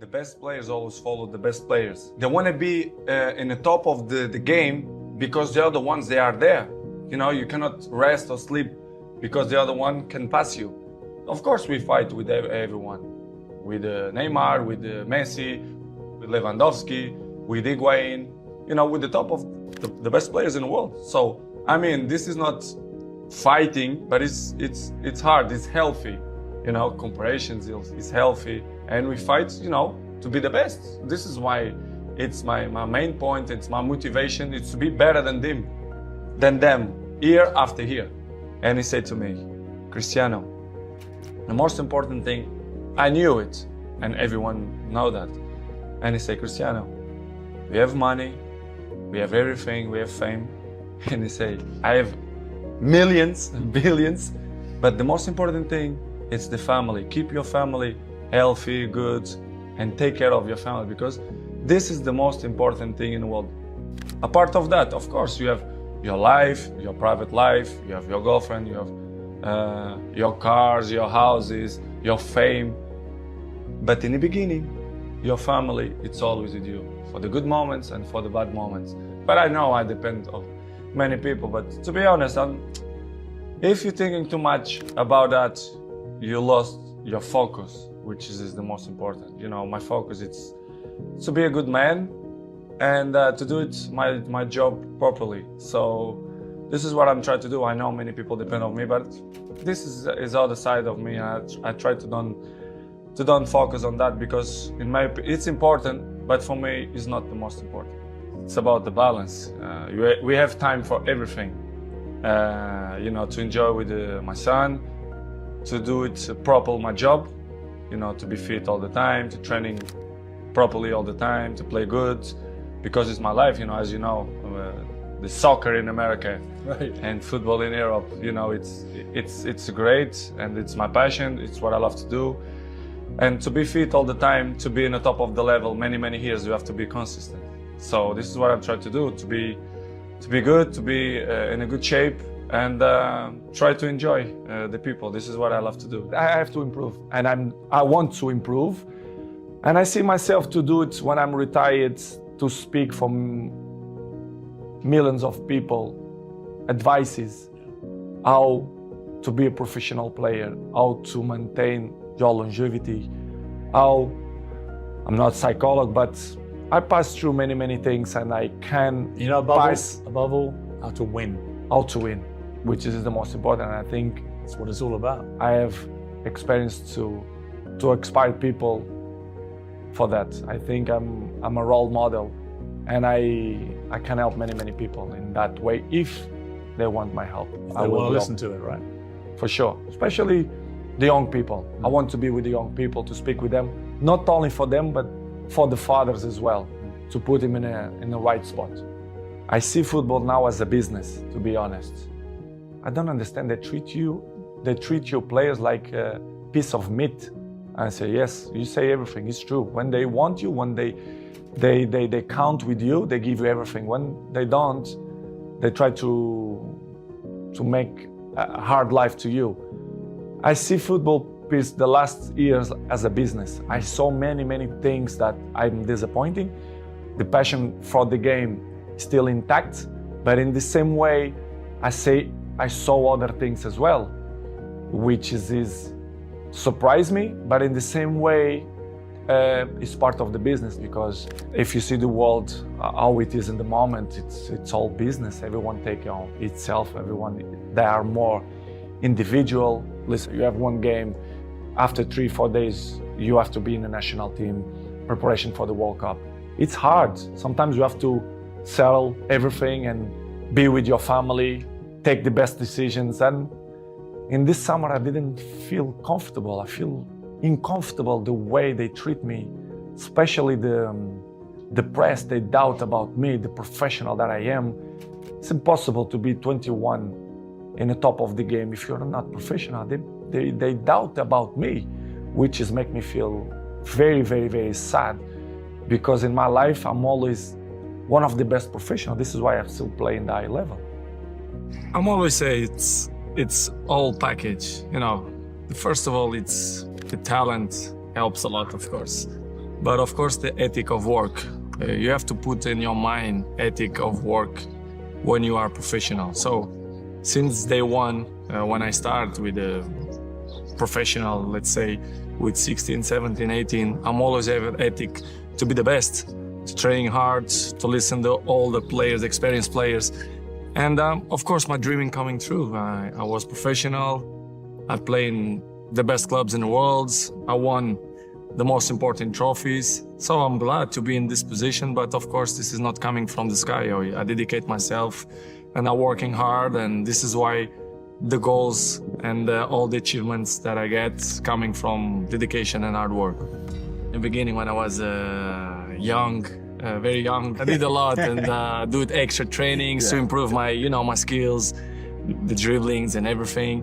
The best players always follow the best players. They want to be in the top of the game because the other ones, they are there. You know, you cannot rest or sleep because the other one can pass you. Of course, we fight with everyone. With Neymar, with Messi, with Lewandowski, with Higuain, you know, with the top of the best players in the world. So, I mean, this is not fighting, but it's hard, it's healthy. You know, comparisons is healthy, and we fight, you know, to be the best. This is why it's my main point, it's my motivation, it's to be better than them, year after year. And he said to me, Cristiano, the most important thing, I knew it, and everyone know that. And he said, Cristiano, we have money, we have everything, we have fame. And he said, I have millions, billions, but the most important thing, it's the family. Keep your family healthy, good, and take care of your family, because this is the most important thing in the world. Apart of that, of course, you have your life, your private life, you have your girlfriend, you have your cars, your houses, your fame. But in the beginning, your family, it's always with you, for the good moments and for the bad moments. But I know I depend on many people, but to be honest, if you're thinking too much about that, you lost your focus, which is the most important. You know, my focus, it's to be a good man and to do it my job properly. So this is what I'm trying to do. I know many people depend on me, but this is other side of me. I try to don't focus on that, because it's important, but for me it's not the most important. It's about the balance. We have time for everything. You know, to enjoy with my son, to do it properly, my job, you know, to be fit all the time, to training properly all the time, to play good, because it's my life, you know, as you know, the soccer in America, right, and football in Europe, you know, it's great, and it's my passion, it's what I love to do. And to be fit all the time, to be in the top of the level many years, you have to be consistent. So this is what I'm trying to do, to be good, to be in a good shape, and try to enjoy the people. This is what I love to do. I have to improve, and I want to improve, and I see myself to do it when I'm retired, to speak for millions of people, advices, how to be a professional player, how to maintain your longevity, how, I'm not a psychologist, but I passed through many things, and I can, you know, above all, how to win. How to win, which is the most important. And I think that's what it's all about. I have experience to inspire people for that. I think I'm a role model, and I can help many people in that way if they want my help. I will listen to it, right? For sure, especially the young people. I want to be with the young people, to speak with them, not only for them, but for the fathers as well, to put them in the right spot. I see football now as a business, to be honest. I don't understand. They treat your players like a piece of meat. I say, yes, you say everything, it's true. When they want you, when they count with you, they give you everything. When they don't, they try to make a hard life to you. I see football the last years as a business. I saw many things that I'm disappointing. The passion for the game is still intact, but in the same way, I saw other things as well, which is surprised me, but in the same way, it's part of the business, because if you see the world, how it is in the moment, it's all business. Everyone take on itself, they are more individual. Listen, you have one game, after 3-4 days, you have to be in the national team, preparation for the World Cup. It's hard. Sometimes you have to sell everything and be with your family, take the best decisions. And in this summer, I didn't feel comfortable. I feel uncomfortable the way they treat me, especially the press. They doubt about me, the professional that I am. It's impossible to be 21 in the top of the game if you're not professional. They doubt about me, which is make me feel very sad, because in my life I'm always one of the best professionals. This is why I still play in the high level. I'm always say it's all package. You know, first of all, it's the talent helps a lot, of course, But of course, the ethic of work. You have to put in your mind ethic of work when you are professional. So since day one, when I start with a professional, let's say with 16, 17, 18, I'm always have ethic to be the best, to train hard, to listen to all the players, experienced players. And of course, my dream coming true. I was professional. I played in the best clubs in the world. I won the most important trophies. So I'm glad to be in this position, but of course, this is not coming from the sky. I dedicate myself and I'm working hard, and this is why the goals and all the achievements that I get coming from dedication and hard work. In the beginning, when I was young, very young, I did a lot and do extra trainings to improve my, my skills, the dribblings and everything.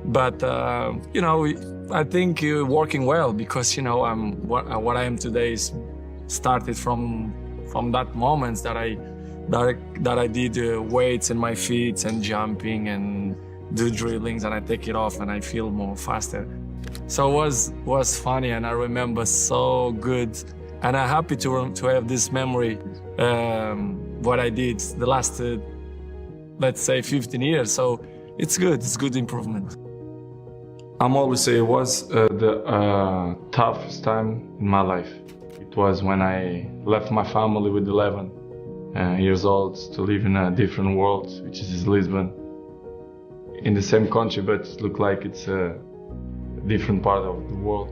But I think you're working well because what I am today is started from that moment that I did weights in my feet and jumping and do dribblings, and I take it off and I feel more faster. So it was funny, and I remember so good, and I'm happy to have this memory. What I did the last let's say 15 years. So it's good improvement. I'm always say it was the toughest time in my life. It was when I left my family with 11 years old to live in a different world, which is Lisbon, in the same country, but it looked like it's a different part of the world.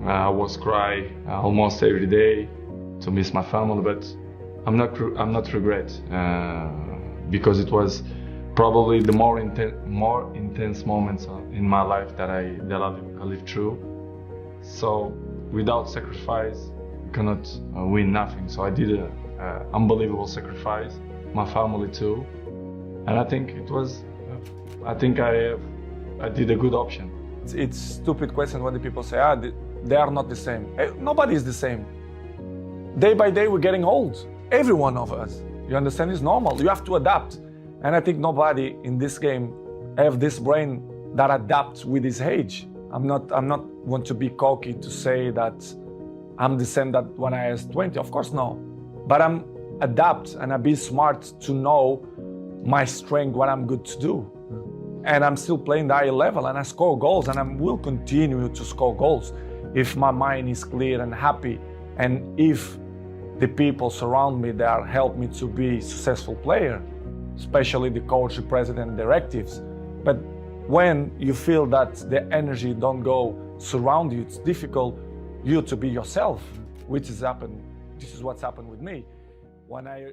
I was crying almost every day to miss my family, but I'm not regret because it was probably the more intense moments in my life that I lived through. So without sacrifice, you cannot win nothing. So I did an unbelievable sacrifice, my family too, and I think it was. I think I did a good option. It's stupid question when the people say, they are not the same. Nobody is the same. Day by day, we're getting old. Every one of us. You understand? It's normal. You have to adapt. And I think nobody in this game have this brain that adapts with his age. I'm not want to be cocky to say that I'm the same that when I was 20. Of course, no. But I'm adapt and I be smart to know my strength, what I'm good to do. And I'm still playing the high level and I score goals and I will continue to score goals if my mind is clear and happy, and if the people surround me that help me to be a successful player, especially the coach, the president, directives. But when you feel that the energy don't go surround you, it's difficult you to be yourself, which has happened. This is what's happened with me. When I